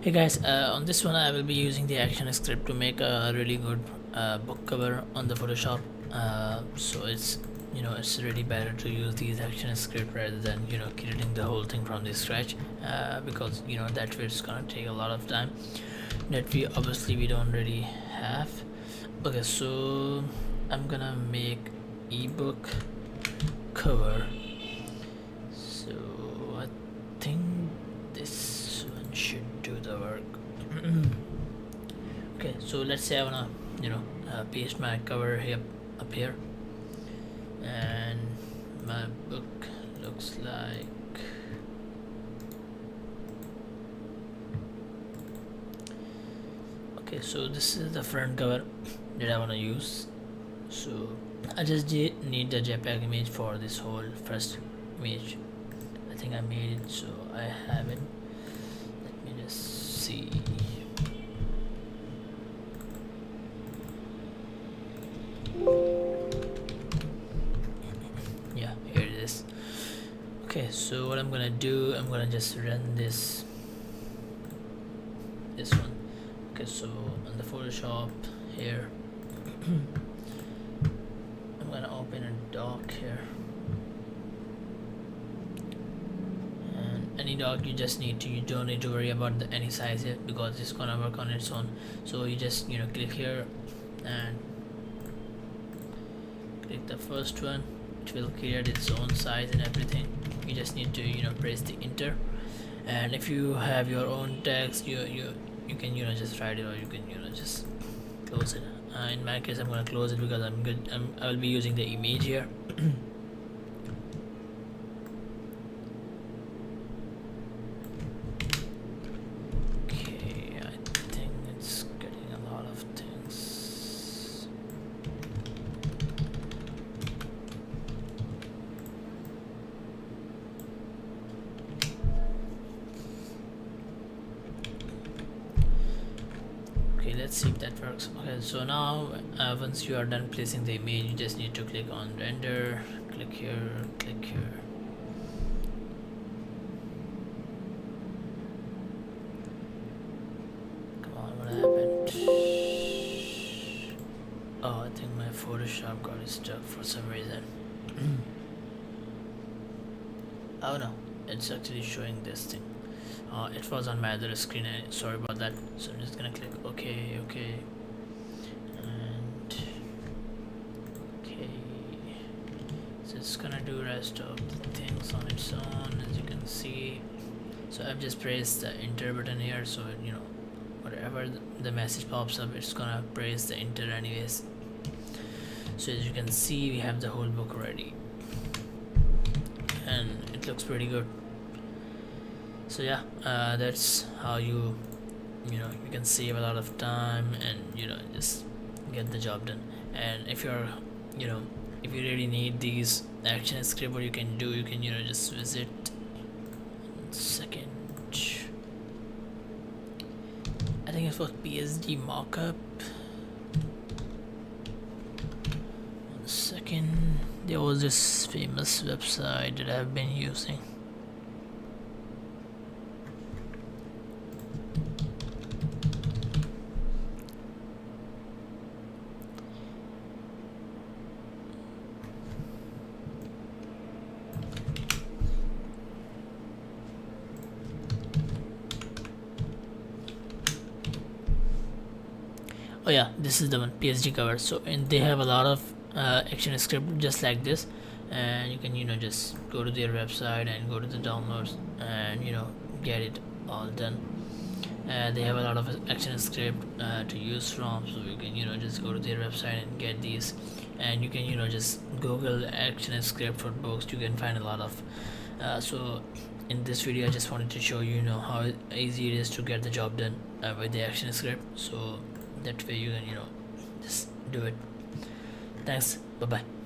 Hey guys, on this one I will be using the action script to make a really good book cover on the Photoshop. So it's really better to use these action script rather than creating the whole thing from the scratch, because that way it's gonna take a lot of time that we don't really have. Okay, so I'm gonna make ebook cover. So I think this one should do the work. Okay, so let's say I wanna paste my cover here up here, and my book looks like okay. So this is the front cover that I wanna use. So I just need the JPEG image for this whole first image. I think I made it, so I have it. Let me just see. Yeah, here it is. Okay, so what I'm gonna do, I'm gonna just run this one. Okay, so on the Photoshop here, I'm gonna open a doc here, and any doc you don't need to worry about any size here, because it's gonna work on its own. So you just click here and click the first one. It will create its own size and everything. You just need to press the enter, and if you have your own text, you can just write it, or you can just close it. In my case, I'm gonna close it because I'll be using the image here. Okay, I think it's getting a lot of things. Okay, let's see if that works. Okay, so now once you are done placing the image, you just need to click on render, click here, click here. Come on, what happened? Oh, I think my Photoshop got stuck for some reason. Oh no, it's actually showing this thing. It was on my other screen, and sorry about that. So I'm just gonna click okay, and okay. So it's gonna do rest of the things on its own, as you can see. So I've just pressed the enter button here, so whatever the message pops up, it's gonna press the enter anyways. So as you can see, we have the whole book ready, and it looks pretty good. So yeah, that's how you can save a lot of time and just get the job done. And if you're if you really need these action script, what you can do, you can just visit second, I think it was PSD Mockup. One second, there was this famous website that I've been using. Oh yeah, this is the one, PSG cover. So and they have a lot of action script just like this, and you can just go to their website and go to the downloads and get it all done. They have a lot of action script to use from, so you can just go to their website and get these, and you can just Google action script for books. You can find a lot of so in this video I just wanted to show how easy it is to get the job done with the action script. So that way you can just do it. Thanks, bye bye.